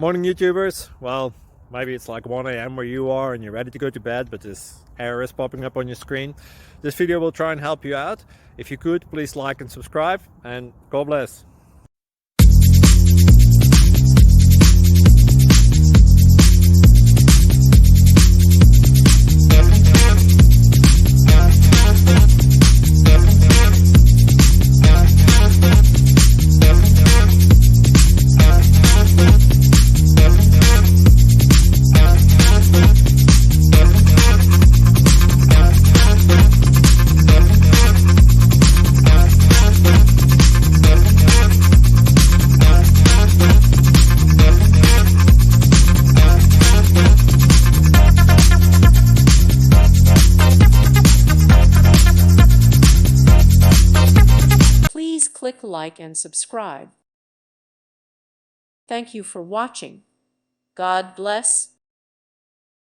Morning YouTubers. Well, maybe it's like 1 a.m. where you are and you're ready to go to bed, but this error is popping up on your screen. This video will try and help you out. If you could, please like and subscribe, and God bless. Please click like and subscribe. Thank you for watching. God bless.